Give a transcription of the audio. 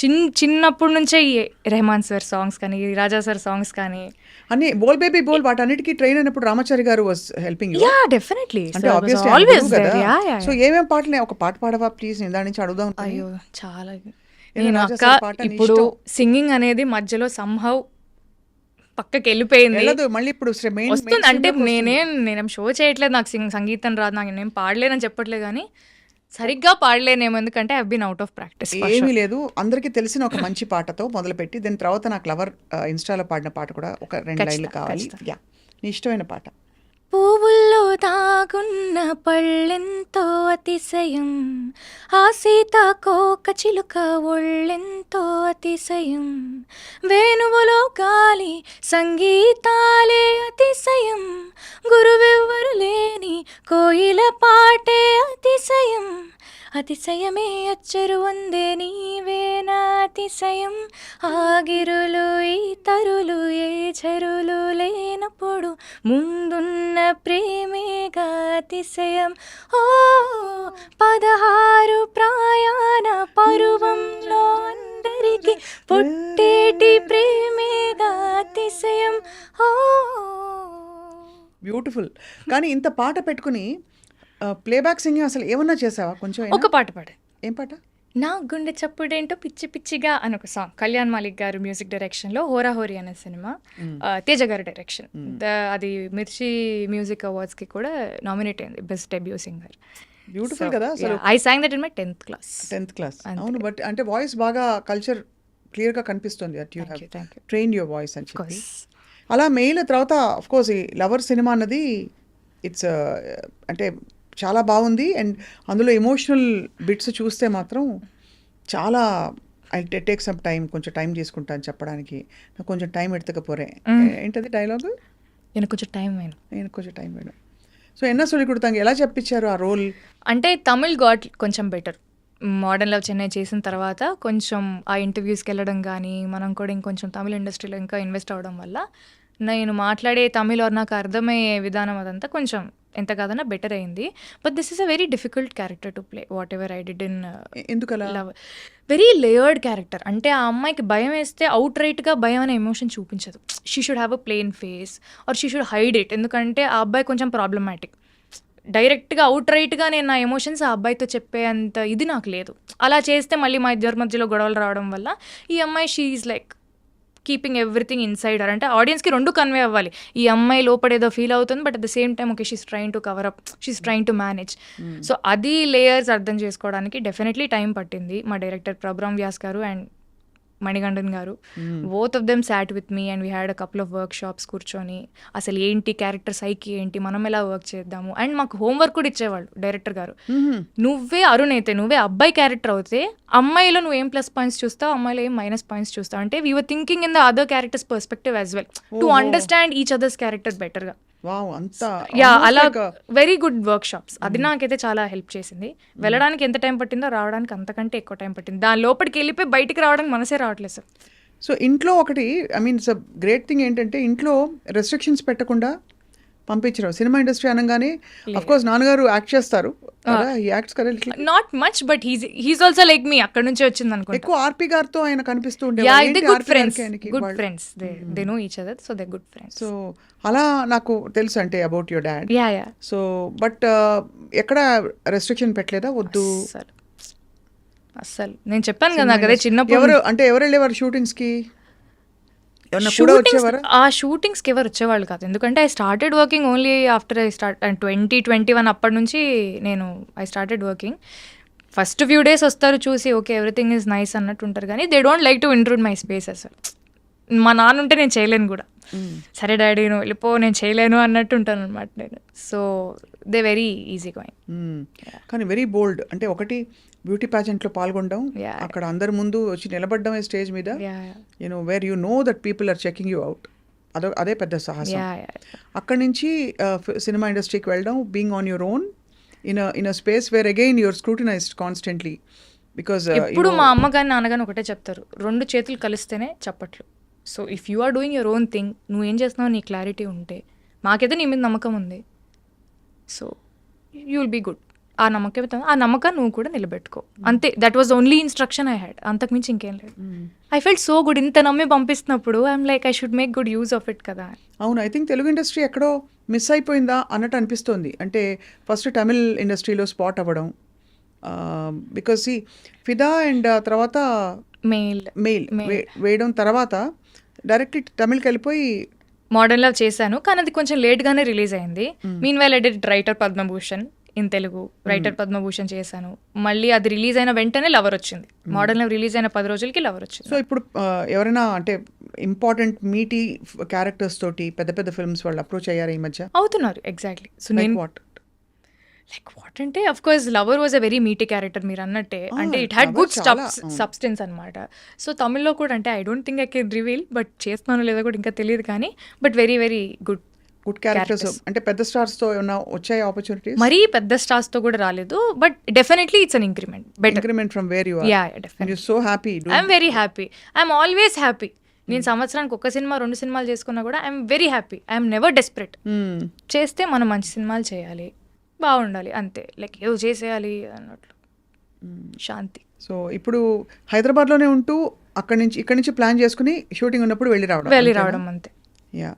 చిన్నప్పటి నుంచే ఈ రెహమాన్ సార్ సాంగ్స్ కానీ రాజా సార్ సాంగ్స్ కానీ అన్ని బోల్ బేబీ బోల్ వాటన్నిటికీ ట్రైన్ అయినప్పుడు రామాచారి గారు was helping you. Yeah definitely అంటే ఆబ్వియస్లీ ఆల్వేస్ కదా. యా సో ఏమేం పాటలు ఒక పాట పాడవా ప్లీజ్, నేను దాని నుంచి అడుగుదాం. అయ్యో చాలా నేను అక్క ఇప్పుడు సింగింగ్ అనేది మధ్యలో సంహౌ పక్కకి వెళ్ళిపోయింది. మళ్ళీ ఇప్పుడు వస్తుంది అంటే నేనేం షో చేయట్లేదు, నాకు సంగీతం రాదు, నాకు నేను పాడలేనని చెప్పట్లేదు, కానీ సరిగ్గా పాడలేనేమో, ఎందుకంటే I been out of practice. ఏమీ లేదు, అందరికీ తెలిసిన ఒక మంచి పాటతో మొదలుపెట్టి దాని తర్వాత నాకు లవర్ ఇన్స్టాలో పాడిన పాట కూడా ఒక 2 లైన్లు కావాలి. యా, నీ ఇష్టమైన పాట. పువ్వుల్లో దాగున్న పళ్ళెంతో అతిశయం, ఆ సీతాకోక చిలుక ఒళ్ళెంతో అతిశయం, వేణువులో గాలి సంగీతాలే అతిశయం, గురువెవ్వరు లేని కోయిల పాటే అతిశయం, అతిశయమే అచ్చరు వందే నీవేనా అతిశయం, ఆగిరులు ఈ తరులు ఏ చెరులు లేనప్పుడు ముందున్న ప్రేమేగా అతిశయం, ఓ 16 ప్రయాణ పరువంలో అందరికి పుట్టేటి ప్రేమేగా అతిశయం. ఓ బ్యూటిఫుల్. కానీ ఇంత పాట పెట్టుకుని ప్లేబ్యాక్ సింగింగ్ అసలు ఏమన్నా చేసావా? కొంచెం ఒక పాట పాడే. ఏం పాట? నా గుండె చప్పుడేంటో పిచ్చి పిచ్చిగా అని ఒక సాంగ్, కళ్యాణ్ మాలిక్ గారు మ్యూజిక్ డైరెక్షన్లో, హోరా హోరీ అనే సినిమా, తేజ గారి డైరెక్షన్. అది మిర్చి మ్యూజిక్ అవార్డ్స్కి కూడా నామినేట్ అయింది బెస్ట్ డెబ్యూ సింగర్. బ్యూటిఫుల్ కదా. I song that in my 10th class. అవును, బట్ అంటే వాయిస్ బాగా కల్చర్ క్లియర్గా కనిపిస్తుంది. That you have train your voice అని చెప్పి. అలా మెయిల్ తర్వాత ఆఫ్ కోర్స్ ఈ లవర్ సినిమా అన్నది ఇట్స్ అంటే చాలా బాగుంది. అండ్ అందులో ఎమోషనల్ బిట్స్ చూస్తే మాత్రం చాలా ఐ టేక్ సమ్ టైం, కొంచెం టైం తీసుకుంటాను చెప్పడానికి, నాకు కొంచెం టైం ఎడతకపోరే. ఏంటది డైలాగు? எனக்கு కొంచెం టైం వేணும். సో ఎన్న சொல்லி கொடுத்தாங்க, ఎలా చెప్పించారు ఆ రోల్? అంటే తమిళ్ గాట్ కొంచెం బెటర్. మోడర్న్ లవ్ చెన్నై చేసిన తర్వాత కొంచెం ఆ ఇంటర్వ్యూస్కి వెళ్ళడం కానీ, మనం కూడా ఇంకొంచెం తమిళ ఇండస్ట్రీలో ఇంకా ఇన్వెస్ట్ అవ్వడం వల్ల నేను మాట్లాడే తమిళ్ నాకు అర్థమయ్యే విధానం అదంతా కొంచెం ఎంత కాదన్నా బెటర్ అయింది. But this is a very difficult character to play, what ever I did in love. Very layered character. అంటే ఆ అమ్మాయికి భయం వేస్తే అవుట్ రైట్గా భయం అనే ఎమోషన్ చూపించదు. She should have a plain face or she should hide it. ఎందుకంటే ఆ అబ్బాయి కొంచెం ప్రాబ్లమాటిక్. డైరెక్ట్గా అవుట్ రైట్గా నేను నా ఎమోషన్స్ ఆ అబ్బాయితో చెప్పే అంత ఇది నాకు లేదు. అలా చేస్తే మళ్ళీ మా ఇద్దరి మధ్యలో గొడవలు రావడం వల్ల ఈ అమ్మాయి she is like keeping everything inside her. అంటే ఆడియన్స్కి 2 కన్వే అవ్వాలి. ఈ అమ్మాయి లోపడేదో ఫీల్ అవుతుంది, but at the same time okay she's trying to cover up, she's trying to manage. So అది లేయర్స్ అర్థం చేసుకోవడానికి డెఫినెట్లీ టైం పట్టింది. మా డైరెక్టర్ ప్రభరామ్ వ్యాస్ గారు అండ్ మణిగండన్ గారు, both of them sat with me and we had a couple of work shops కూర్చొని అసలు ఏంటి క్యారెక్టర్ సైకి ఏంటి, మనం ఎలా వర్క్ చేద్దాము. అండ్ మాకు హోంవర్క్ కూడా ఇచ్చేవాళ్ళు డైరెక్టర్ గారు. నువ్వే అరుణ్ అయితే, నువ్వే అబ్బాయి క్యారెక్టర్ అవుతే అమ్మాయిలో నువ్వు ఏం ప్లస్ పాయింట్స్ చూస్తావు, అమ్మాయిలో ఏం మైనస్ పాయింట్స్ చూస్తావు. అంటే we were thinking in the other characters perspective as well to understand each others character బెటర్గా. అలా వెరీ గుడ్ వర్క్ షాప్స్. అది నాకైతే చాలా హెల్ప్ చేసింది. వెళ్ళడానికి ఎంత టైం పట్టిందో రావడానికి అంతకంటే ఎక్కువ టైం పట్టింది. దాని లోపలికి వెళ్ళిపోయి బయటికి రావడానికి మనసే రావట్లేదు సార్. సో ఇంట్లో ఒకటి I mean it's great thing ఏంటంటే ఇంట్లో రెస్ట్రిక్షన్స్ పెట్టకుండా పంపించరు. సినిమా ఇండస్ట్రీ అనగానే అఫ్ కోర్స్ నాన్నగారు యాక్ట్ చేస్తారు, not much, but he's also like me. అక్కడ నుంచే వచ్చింది అనుకో. ఎక్కువ ఆర్పి గారితో ఆయన కనిపిస్తూ good friends, they know each other, so they good friends. So అలా నాకు తెలుసు అంటే about your dad. So but ఎక్కడ రెస్ట్రిక్షన్ పెట్టలేదా? వద్దు అస్సలు. నేను చెప్పాను కదా నాకు అదే చిన్నప్పుడు. ఎవరు వెళ్ళేవారు షూటింగ్స్కి? ఆ షూటింగ్స్కి ఎవరు వచ్చేవాళ్ళు కాదు. ఎందుకంటే I started working only after 2021. అప్పటి నుంచి I started working. First few days వస్తారు, చూసి ఓకే ఎవ్రీథింగ్ ఈజ్ నైస్ అన్నట్టు ఉంటారు, కానీ they don't like to intrude my space అసలు. మా నాన్న ఉంటే నేను చేయలేను కూడా. సరే డాడీ నువ్వు వెళ్ళిపో, నేను చేయలేను అన్నట్టు ఉంటాను అనమాట నేను. So they very easy going. కానీ వెరీ బోల్డ్. అంటే ఒకటి బ్యూటీ ప్యాజెంట్లో పాల్గొనడం, అక్కడ అందరి ముందు వచ్చి నిలబడడం స్టేజ్ మీద, you know where you know that people are checking you out, అదే పెద్ద సాహసం. అక్కడి నుంచి సినిమా ఇండస్ట్రీకి వెళ్ళడం, being on your own in a space where again you're scrutinized constantly because ఇప్పుడు మా అమ్మ కానీ నాన్నగాని ఒకటే చెప్తారు, 2 చేతులు కలిస్తేనే చప్పట్లు. So if you are doing your own thing, నువ్వు ఏం చేస్తున్నావు నీ క్లారిటీ ఉంటే, మాకైతే నీ మీద నమ్మకం ఉంది, so you will be good. ఆ నమ్మకం నువ్వు కూడా నిలబెట్టుకో అంతే. That was only instruction I had, అంతకుమించి ఇంకేం లేదు. ఐ ఫెల్ట్ సో గుడ్, ఇంత నమ్మి పంపిస్తున్నప్పుడు I'm like I should make good use of it కదా. అవును, ఐ థింక్ తెలుగు ఇండస్ట్రీ ఎక్కడో మిస్ అయిపోయిందా అన్నట్టు అనిపిస్తోంది. అంటే ఫస్ట్ తమిళ్ ఇండస్ట్రీలో స్పాట్ అవ్వడం, బికాస్ ఫిదా అండ్ తర్వాత మెయిల్ వేయడం తర్వాత డైరెక్ట్ తమిళ్కి వెళ్ళిపోయి మోడర్న్ లవ్ చేశాను, కానీ అది కొంచెం లేట్గానే రిలీజ్ అయింది. Mean while I did writer Padma Bhushan in Telugu. Writer Padma Bhushan చేశాను, మళ్ళీ అది రిలీజ్ అయిన వెంటనే లవర్ వచ్చింది. మోడర్న్ లవ్ రిలీజ్ అయిన 10 రోజులకి లవర్ వచ్చింది. సో ఇప్పుడు ఎవరైనా అంటే ఇంపార్టెంట్ మీటీ క్యారెక్టర్స్ తోటి పెద్ద పెద్ద ఫిల్మ్స్ వాళ్ళు అప్రోచ్ అయ్యారు ఈ మధ్య? అవుతున్నారు, ఎగ్జాక్ట్లీ. సో నేను వాట్ అంటే of course lover was a very Meitei character మీరు అన్నట్టే. అంటే ఇట్ హ్యాడ్ గుడ్ సబ్స్టెన్స్ అనమాట. సో తమిళ్లో కూడా అంటే I don't think I can reveal, but చేస్తున్నాను లేదా కూడా ఇంకా తెలియదు, కానీ but very very good characters. అంటే పెద్ద స్టార్స్ తో ఏమైనా వచ్చాయి ఆపర్చునిటీస్? మరీ పెద్ద స్టార్స్ తో కూడా రాలేదు, but definitely it's an increment, better increment from where you are. Yeah definitely. You so happy. I'm very happy, I'm always happy. నేను సంవత్సరానికి 1 సినిమా 2 సినిమాలు చేసుకున్నా కూడా I'm very happy. I'm never desperate. చేస్తే మనం మంచి సినిమాలు చేయాలి, బాగుండాలి, అంతే. లైక్ ఏదో చేసేయాలి అన్నట్లు శాంతి. సో ఇప్పుడు హైదరాబాద్లోనే ఉంటూ ఇక్కడ నుంచి ప్లాన్ చేసుకుని షూటింగ్ ఉన్నప్పుడు వెళ్ళి రావడం అంతే. యా.